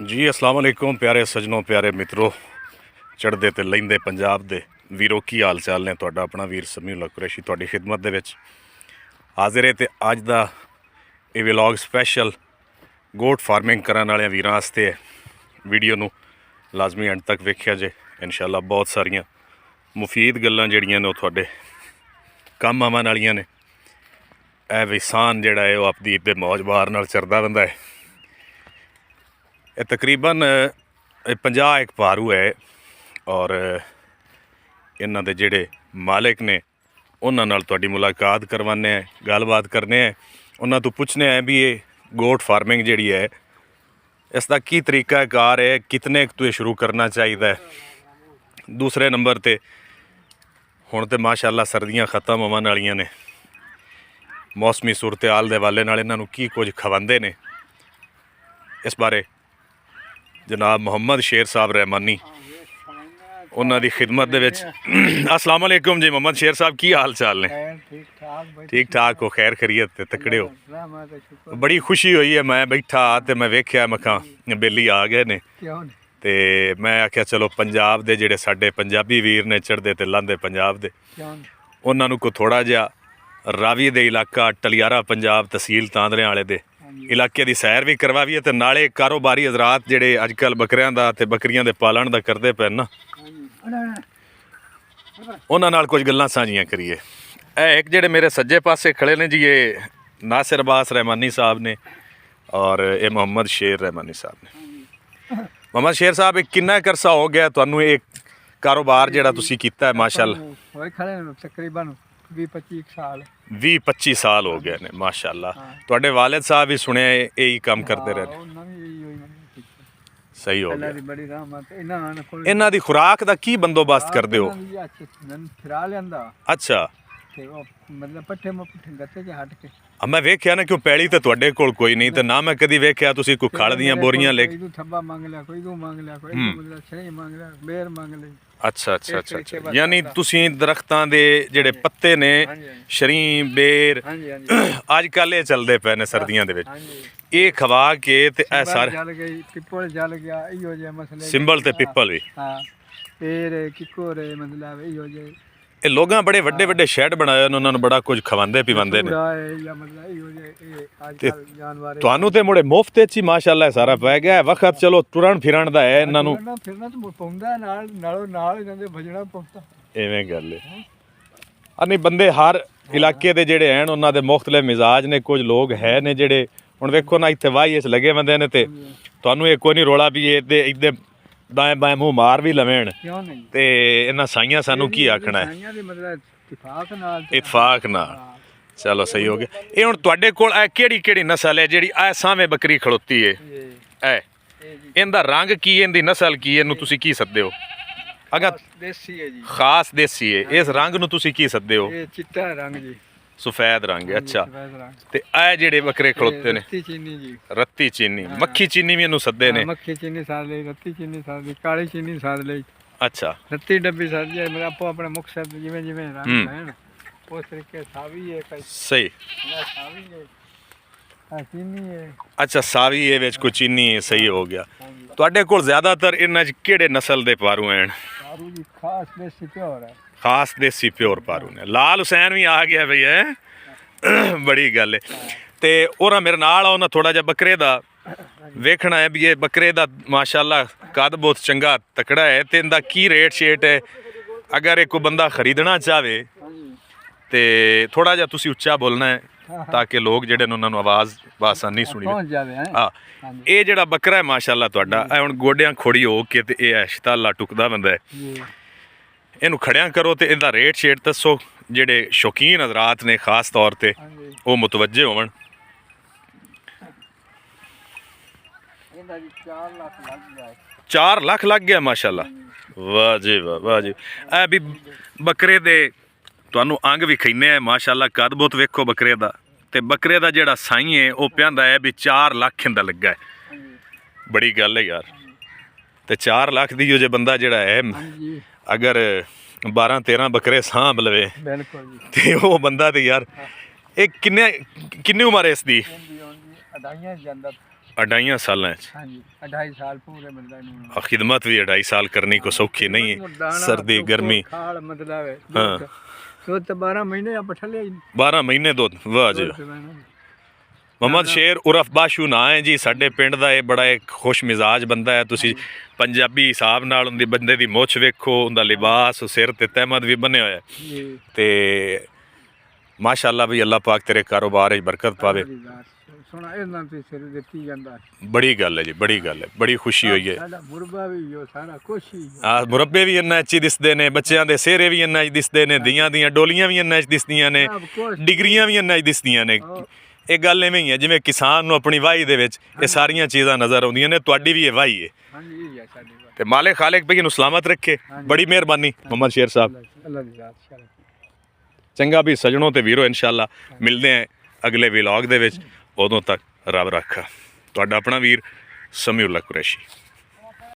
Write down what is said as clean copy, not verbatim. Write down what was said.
जी अस्सलाम वालेकुम प्यारे सजनों प्यारे मित्रों चढ़दे ते लहिंदे पंजाब दे वीरो की हाल चाल ने तुहाडा अपना वीर समीउल्लाह कुरैशी तुहाडी खिदमत दे विच हाजिर है। ते अज दा ये व्लॉग स्पैशल गोट फार्मिंग करन वाले वीरां वास्ते है। वीडियो नू लाजमी एंड तक वेखिया जे इंशाअल्लाह बहुत सारियां मुफीद गल्लां जिहड़ियां ने तुहाडे कम आवन वालियां ने। ए विसान जिहड़ा है वो अपनी ईद मौज बहार नाल चरदा बंदा है। ये तकरीबन 50 एक भारू है और इन्हां दे जिहड़े मालिक ने उन्हां नाल तुहाडी मुलाकात करवाने हैं, गलबात करने हैं, उन्हां तो पुछने हैं भी ये गोट फार्मिंग जिहड़ी है इसका की तरीकाकार है, कितने तो ये शुरू करना चाहिए। दूसरे नंबर ते हुण ते माशाअल्लाह सर्दियां खत्म होवन वालियां ने, मौसमी सूरत हाल दे हवाले नाल इन्हां नूं की कुछ खवांदे ने इस बारे जनाब मोहम्मद शेर साहब रहमानी उन्हां दी खिदमत दे विच। अस्सलाम वालेकुम जी मोहम्मद शेर साहब, की हाल चाल ने? ठीक ठाक हो, खैर खैरियत ते तकड़े हो? बड़ी खुशी हुई है, मैं बैठा ते मैं वेख्या मखा बेली आ गए ने ते मैं आख्या चलो पंजाब दे जिहड़े साडे पंजाबी वीर ने चढ़दे ते लांदे पंजाब दे उन्हां नूं कोई थोड़ा जिहा रावी दे इलाका टलियारा पंजाब तहसील तांदरे वाले दे इलाके की सैर भी करवाईए ते नाले कारोबारी हजरात जिहड़े अजकल बकरियां दा ते बकरियां दे पालन दा करदे पे ना उन्हां नाल कुछ गल्लां सांझियां करिए। एक जिहड़े मेरे सज्जे पासे खड़े ने जी ये नासिर अब्बास रहमानी साहब ने और ये मोहम्मद शेर रहमानी साहब ने। मोहम्मद शेर साहब एक किन्ना करसा हो गया तुहानूं ये कारोबार जिहड़ा तुसीं कीता है? माशाअल्लाह होए खड़े ने तकरीबन 20-25 साल 20-25 साल हो गए ने माशाअल्लाह। तुहाडे वालिद साहब भी सुने यही काम करते रहे? सही हो गया। बड़ी रहमत इन्हां कोल इन्हां दी खुराक दा की बंदोबस्त करदे हो? फिरा लेंदा अच्छा ते वो मतलब पट्ठे गत्ते च हट के मैं वेख्या ना क्यों पैली तो तुहाडे कोल कोई नहीं ते ना मैं कदी वेख्या तुसीं कोई खड़ दियां बोरियां ले कोई थब्बा मांग लिया, कोई दो मांग लिया, कोई मतलब छे मांग लिया, बेर मांग ली। अच्छा अच्छा अच्छा अच्छा, यानी तुसीं दरख्तां दे जिहड़े पत्ते ने शरीं बेर अजकल ये चलदे पे ने सर्दियां दे विच ये खवा के ते ए सारे जल गई पिपल जल गया इहो जे मसले सिंबल ते पिपल भी हां पेर किकोर मतलब इहो जे ये लोगां बड़े वड्डे वड्डे शैड बनाए ने उन्हां नूं बड़ा कुछ खवांदे पिवांदे ने तुहानूं ते मुड़े मुफ्त च ही माशाअल्लाह सारा पै गया वक्त। चलो टुरन फिरन दा है इन्हां नूं फिरना तो पौंदा नाल नालों नाल इन्हां दे भजणा पौंदा इवें गल है। नहीं बंदे हर इलाके दे जिहड़े हैं उन्हां दे मुख्तलिफ मिजाज ने। कुछ लोग है ने जिहड़े हुण वेखो ना इत्थे वाही इस लगे बंदे ने ते तुहानूं ये कोई नहीं रोला भी इदे दाएं बाएं मुँह मार भी लवेण ते इन्हां साइयां सानू की आखना है? इतफाक नाल चलो सही हो गया। ये हुण तुहाडे कोल केड़ी केड़ी नस्ल है जिहड़ी ए सावें बकरी खड़ोती है? इंदा रंग की है, इंदी नस्ल की है, इनू तुसीं की सददे हो? अगर देसी है जी, खास देसी है, इस रंग नू तुसीं की सददे हो? ये चिट्टा रंग जी, सफेद रंग है। अच्छा ते ए जिहड़े बकरे खड़ोते ने रत्ती चीनी जी, रत्ती चीनी मक्खी चीनी भी इनू सददे ने? मक्खी चीनी साद ले, रत्ती चीनी साद ले, काली चीनी साद ले। अच्छा रत्ती डब्बी साद जे मतलब आपो अपने मुख से जिवें जिवें रंग है ना उस तरीके सावी है कई सही सावी है चीनी है। अच्छा सावी है विच कोई चीनी है, सही हो गया। तुहाडे कोल ज्यादातर इन्हां च केड़े नस्ल दे पारू हैं? पारू जी खास देसी प्योर है, खास देसी प्योर पारू ने। लाल हुसैन भी आ गया भई है बड़ी गल है। ते ओरा मेरे नाल आओ ना थोड़ा जिहा बकरे दा वेखना है भी ये बकरे दा माशाअल्लाह कद बहुत चंगा तकड़ा है ते इंदा की रेट शेट है? अगर एक कोई बंदा खरीदना चाहे ते थोड़ा जिहा तुसीं उच्चा बोलना है ताकि लोग जिहड़े ने उन्हां नूं आवाज़ बासानी सुनी हाँ। ये जिहड़ा बकरा है माशाअल्लाह तुहाडा ए हुण गोडियां खोड़ी हो के ते ये शताला टुकदा बंदा है, इनू खड़िया करो तो इनका रेट शेट दसो जिहड़े शौकीन हजरात ने खास तौर पर वो मुतवज्जे होवन। 4 लाख लग गया माशाअल्लाह, वाह जी वाह, वाह जी। ए भी बकरे दे तुहानूं अंग भी खीने है माशाअल्लाह, कद बहुत वेखो बकरे दा ते बकरे दा जिहड़ा साई है वो पियांदा है भी 4 लाख इंदा लग्गा है। बड़ी गल है यार। ते 4 लाख दी जो बंदा जिहड़ा है अगर 12-13 बकरे सांभ लवे ते वो बंदा ते यार एक किन्नी उम्र है इसदी? ਅਢਾਈਆਂ ਸਾਲਾਂ 'ਚ ਹਾਂਜੀ 2.5 ਸਾਲ ਪੂਰੇ ਬੰਦਾ ਨੂੰ ਆ ਖਿਦਮਤ ਵੀ 2.5 ਸਾਲ ਕਰਨੀ ਕੋ ਸੌਖੀ ਨਹੀਂ ਹੈ ਸਰਦੀ ਗਰਮੀ ਖਾਲ ਮਤਲਬ ਹੈ ਹਾਂ। ਦੁੱਧ 12 ਮਹੀਨੇ ਆਪਾਂ ਠੱਲੇ 12 ਮਹੀਨੇ ਦੁੱਧ ਵਾਹ ਜੀ ਮੁਹੰਮਦ ਸ਼ੇਰ ਉਰਫ ਬਾਸ਼ੂ ਨਾਂ ਹੈ ਜੀ ਸਾਡੇ ਪਿੰਡ ਦਾ। ਇਹ ਬੜਾ ਇੱਕ ਖੁਸ਼ ਮਿਜ਼ਾਜ ਬੰਦਾ ਹੈ। ਤੁਸੀਂ ਪੰਜਾਬੀ ਹਿਸਾਬ ਨਾਲ ਉਹਦੀ ਬੰਦੇ ਦੀ ਮੁੱਛ ਵੇਖੋ, ਉਹਦਾ ਲਿਬਾਸ, ਸਿਰ ਤੇ ਤਹਿਮਦ ਵੀ ਬੰਨਿਆ ਹੋਇਆ ਜੀ ਤੇ ਮਾਸ਼ਾਅੱਲਾ ਵੀ ਅੱਲਾਹ ਪਾਕ ਤੇਰੇ ਕਾਰੋਬਾਰ 'ਚ ਬਰਕਤ ਪਾਵੇ। ਸੁਣਾ ਇਹਨਾਂ ਤੇ ਸਿਰ ਦਿੱਤੀ ਜਾਂਦਾ ਬੜੀ ਗੱਲ ਹੈ ਜੀ, ਬੜੀ ਗੱਲ ਹੈ, ਬੜੀ ਖੁਸ਼ੀ ਹੋਈ ਹੈ। ਸਾਡਾ ਮੁਰਬਾ ਵੀ ਹੋ ਸਾਰਾ ਕੁਛ ਹੀ ਆ ਮੁਰੱਬੇ ਵੀ ਇੰਨਾ 'ਚ ਹੀ ਦਿਸਦੇ ਨੇ, ਬੱਚਿਆਂ ਦੇ ਸਿਹਰੇ ਵੀ ਇੰਨਾ 'ਚ ਦਿਸਦੇ ਨੇ, ਦੀਆਂ ਦੀਆਂ ਡੋਲੀਆਂ ਵੀ ਇੰਨਾ 'ਚ ਦਿਸਦੀਆਂ ਨੇ, ਸਭ ਕੁਛ ਡਿਗਰੀਆਂ ਵੀ ਇੰਨਾ 'ਚ ਦਿਸਦੀਆਂ ਨੇ। ਇਹ ਗੱਲ ਐਵੇਂ ਹੀ ਹੈ ਜਿਵੇਂ ਕਿਸਾਨ ਨੂੰ ਆਪਣੀ ਵਾਹੀ ਦੇ ਵਿੱਚ ਇਹ ਸਾਰੀਆਂ ਚੀਜ਼ਾਂ ਨਜ਼ਰ ਆਉਂਦੀਆਂ ਨੇ। ਤੁਹਾਡੀ ਵੀ ਇਹ ਵਾਹੀ ਹੈ ਹਾਂਜੀ ਇਹ ਹੈ ਸਾਡੀ ਬਾਤ। ਤੇ ਮਾਲਿਕ ਖਾਲਿਕ ਭਈ ਨੂੰ ਸਲਾਮਤ ਰੱਖੇ। ਬੜੀ ਮਿਹਰਬਾਨੀ ਮੁਹੰਮਦ ਸ਼ੇਰ ਸਾਹਿਬ। ਅੱਲਾਹ ਦੀ ਜ਼ਾਤ ਸ਼ਰਫ। ਚੰਗਾ ਵੀ ਸਜਣੋ ਤੇ ਵੀਰੋ, ਇਨਸ਼ਾਅੱਲਾ ਮਿਲਦੇ ਆਂ ਅਗਲੇ ਵਲੌਗ ਦੇ ਵਿੱਚ। ਉਦੋਂ ਤੱਕ ਰੱਬ ਰਾਖਾ। ਤੁਹਾਡਾ ਆਪਣਾ ਵੀਰ ਸਮੀਉੱਲਾ ਕੁਰੈਸ਼ੀ।